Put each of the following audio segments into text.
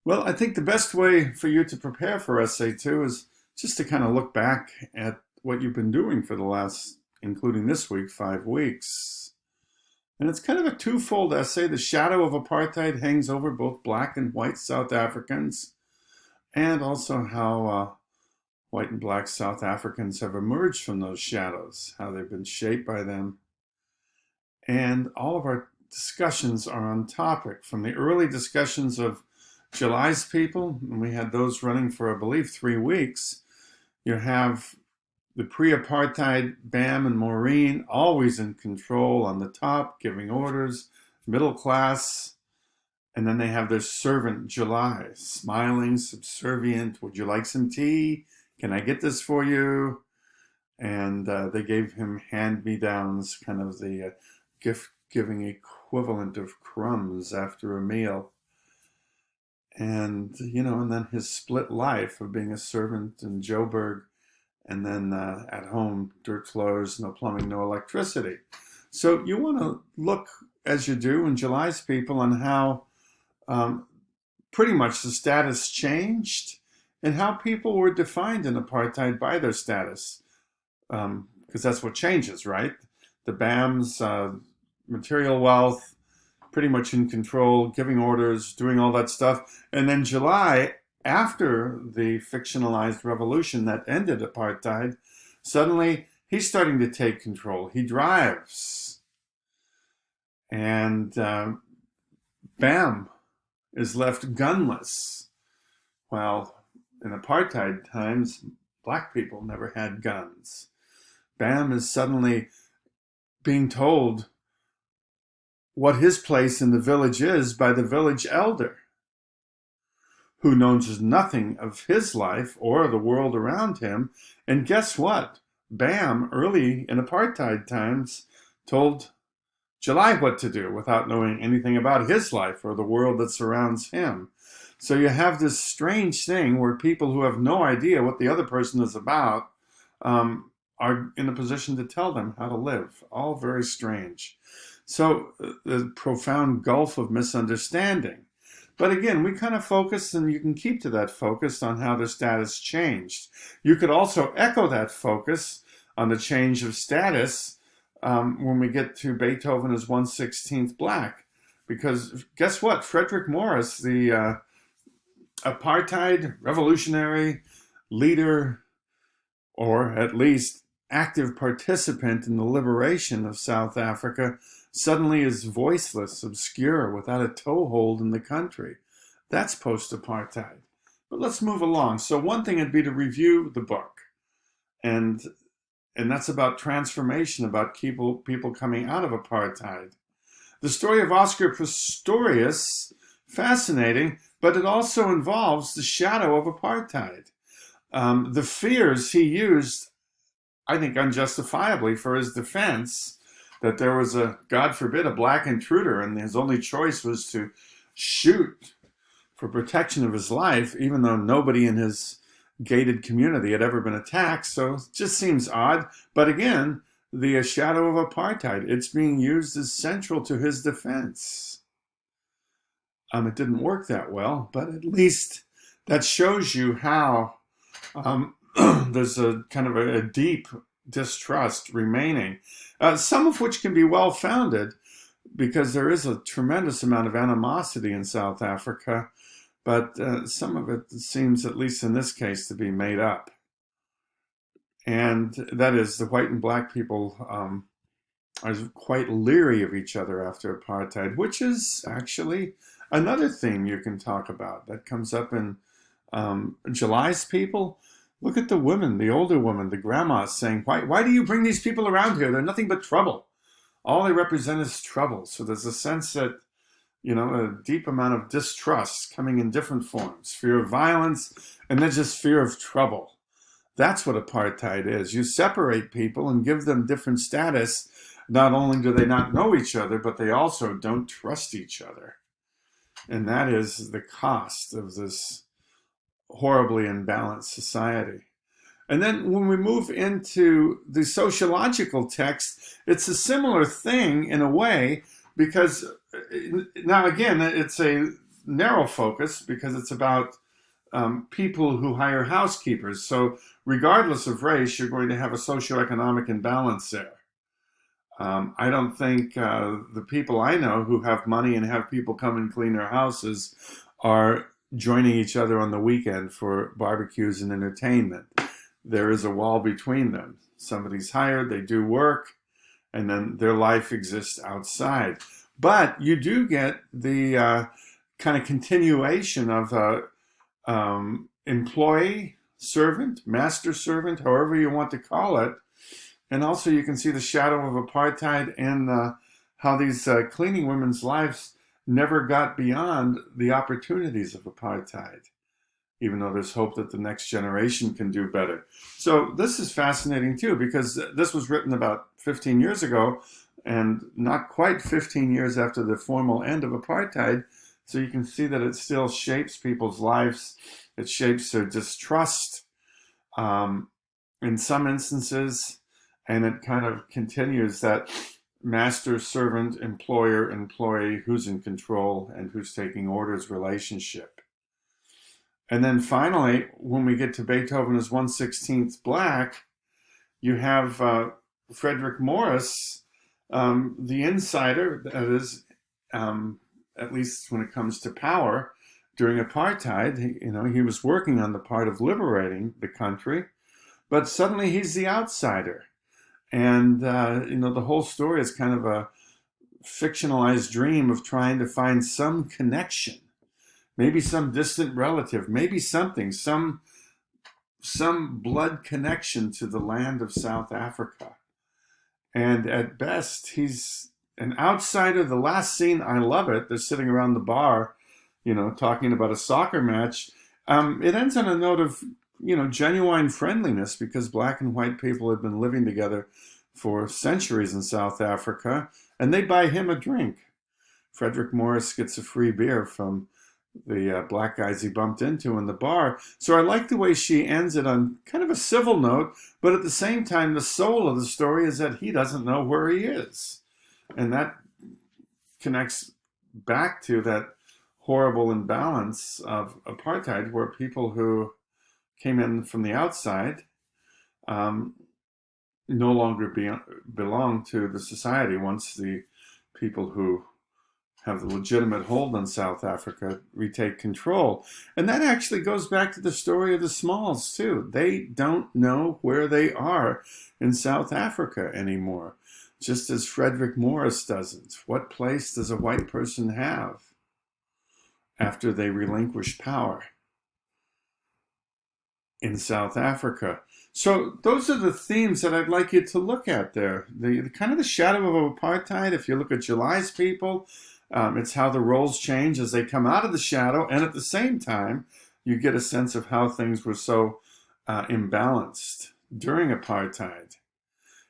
Well, I think the best way for you to prepare for SA2 is just to kind of look back at what you've been doing for the last, including this week, 5 weeks. And it's kind of a twofold essay. The shadow of apartheid hangs over both black and white South Africans, and also how white and black South Africans have emerged from those shadows, how they've been shaped by them. And all of our discussions are on topic, from the early discussions of July's people, and we had those running for, I believe, 3 weeks. You have the pre-apartheid Bam and Maureen always in control on the top, giving orders, middle class, and then they have their servant July, smiling, subservient. Would you like some tea? Can I get this for you? And they gave him hand-me-downs, kind of the gift-giving equivalent of crumbs after a meal. And, and then his split life of being a servant in Joburg and then at home, dirt floors, no plumbing, no electricity. So you want to look, as you do in July's people, on how pretty much the status changed and how people were defined in apartheid by their status. Because that's what changes, right? The BAM's material wealth, pretty much in control, giving orders, doing all that stuff. And then July, after the fictionalized revolution that ended apartheid, suddenly he's starting to take control. He drives. And Bam is left gunless. Well, in apartheid times, black people never had guns. Bam is suddenly being told what his place in the village is by the village elder, who knows nothing of his life or the world around him. And guess what? Bam, early in apartheid times, told July what to do without knowing anything about his life or the world that surrounds him. So you have this strange thing where people who have no idea what the other person is about are in a position to tell them how to live. All very strange. So the profound gulf of misunderstanding. But again, we kind of focus, and you can keep to that focus on how the status changed. You could also echo that focus on the change of status when we get to Beethoven as 1/16th black. Because guess what? Frederick Morris, the apartheid revolutionary leader, or at least active participant in the liberation of South Africa, suddenly is voiceless, obscure, without a toehold in the country. That's post-apartheid. But let's move along. So one thing would be to review the book. And that's about transformation, about people coming out of apartheid. The story of Oscar Pistorius, fascinating, but it also involves the shadow of apartheid. The fears he used, I think unjustifiably, for his defense, that there was God forbid, a black intruder, and his only choice was to shoot for protection of his life, even though nobody in his gated community had ever been attacked. So it just seems odd. But again, the shadow of apartheid, it's being used as central to his defense. It didn't work that well, but at least that shows you how there's a kind of a deep distrust remaining, some of which can be well-founded because there is a tremendous amount of animosity in South Africa, but some of it seems, at least in this case, to be made up. And that is, the white and black people are quite leery of each other after apartheid, which is actually another theme you can talk about that comes up in July's people. Look at the women, the older women, the grandmas saying, why do you bring these people around here? They're nothing but trouble. All they represent is trouble. So there's a sense that, a deep amount of distrust coming in different forms, fear of violence, and then just fear of trouble. That's what apartheid is. You separate people and give them different status. Not only do they not know each other, but they also don't trust each other. And that is the cost of this horribly imbalanced society. And then when we move into the sociological text, it's a similar thing in a way, because now again, it's narrow focus because it's about people who hire housekeepers. So regardless of race, you're going to have a socioeconomic imbalance there. I don't think the people I know who have money and have people come and clean their houses are joining each other on the weekend for barbecues and entertainment. There is a wall between them. Somebody's hired, they do work, and then their life exists outside. But you do get the kind of continuation of employee, servant, master servant, however you want to call it. And also you can see the shadow of apartheid and how these cleaning women's lives never got beyond the opportunities of apartheid, even though there's hope that the next generation can do better. So this is fascinating too, because this was written about 15 years ago and not quite 15 years after the formal end of apartheid. So you can see that it still shapes people's lives. It shapes their distrust in some instances, and it kind of continues that master, servant, employer, employee, who's in control and who's taking orders relationship. And then finally, when we get to Beethoven is 1/16 black, you have Frederick Morris, the insider, that is, at least when it comes to power, during apartheid. He was working on the part of liberating the country, but suddenly he's the outsider. And, the whole story is kind of a fictionalized dream of trying to find some connection, maybe some distant relative, maybe something, some blood connection to the land of South Africa. And at best, he's an outsider. The last scene, I love it. They're sitting around the bar, talking about a soccer match. It ends on a note of, genuine friendliness, because black and white people had been living together for centuries in South Africa, and they buy him a drink. Frederick Morris gets a free beer from the black guys he bumped into in the bar. So I like the way she ends it on kind of a civil note, but at the same time, the soul of the story is that he doesn't know where he is. And that connects back to that horrible imbalance of apartheid, where people who came in from the outside no longer belong to the society once the people who have the legitimate hold on South Africa retake control. And that actually goes back to the story of the Smalls too. They don't know where they are in South Africa anymore, just as Frederick Morris doesn't. What place does a white person have after they relinquish power in South Africa? So those are the themes that I'd like you to look at there. The kind of the shadow of apartheid. If you look at July's People, it's how the roles change as they come out of the shadow, and at the same time, you get a sense of how things were so imbalanced during apartheid.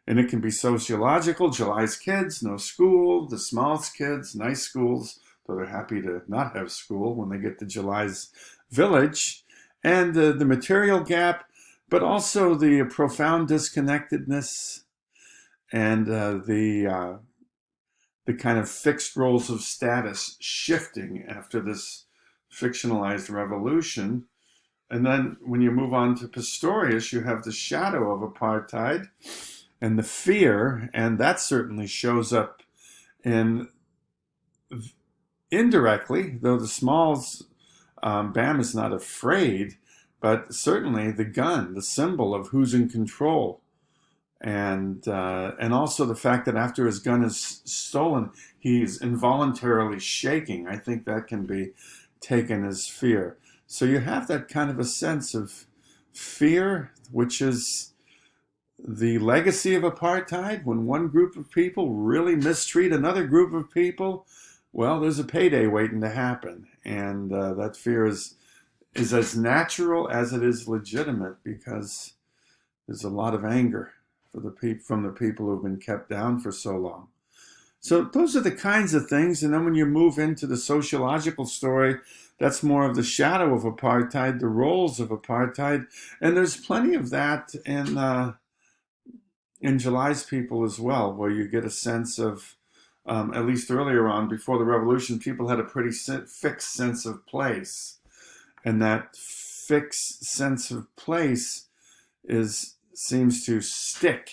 And it can be sociological. July's kids, no school. The Smalls kids, nice schools, though they're happy to not have school when they get to July's village. And the material gap, but also the profound disconnectedness and the kind of fixed roles of status shifting after this fictionalized revolution. And then when you move on to Pistorius, you have the shadow of apartheid and the fear, and that certainly shows up indirectly, though the Smalls, Bam is not afraid, but certainly the gun, the symbol of who's in control. And also the fact that after his gun is stolen, he's involuntarily shaking. I think that can be taken as fear. So you have that kind of a sense of fear, which is the legacy of apartheid. When one group of people really mistreat another group of people, well, there's a payday waiting to happen. And that fear is as natural as it is legitimate, because there's a lot of anger from the people who've been kept down for so long. So those are the kinds of things. And then when you move into the sociological story, that's more of the shadow of apartheid, the roles of apartheid. And there's plenty of that in July's People as well, where you get a sense of at least earlier on, before the revolution, people had a pretty fixed sense of place. And that fixed sense of place seems to stick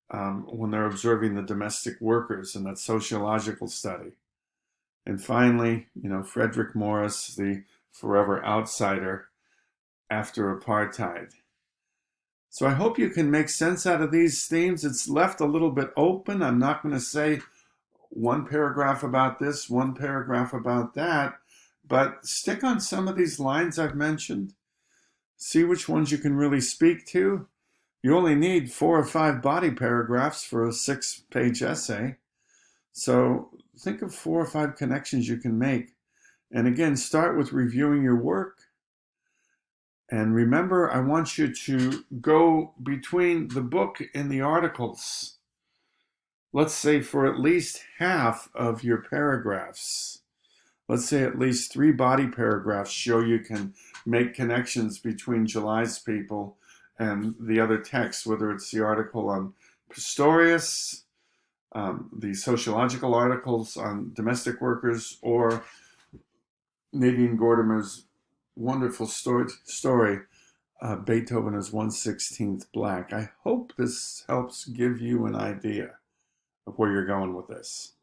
when they're observing the domestic workers in that sociological study. And finally, Frederick Morris, the forever outsider after apartheid. So I hope you can make sense out of these themes. It's left a little bit open. I'm not going to say one paragraph about this, one paragraph about that, but stick on some of these lines I've mentioned. See which ones you can really speak to. You only need 4 or 5 body paragraphs for a 6-page essay. So think of 4 or 5 connections you can make. And again, start with reviewing your work. And remember, I want you to go between the book and the articles. Let's say for at least half of your paragraphs. Let's say at least 3 body paragraphs show you can make connections between July's people and the other texts, whether it's the article on Pistorius, the sociological articles on domestic workers, or Nadine Gordimer's wonderful story, Beethoven is 1/16 Black. I hope this helps give you an idea of where you're going with this.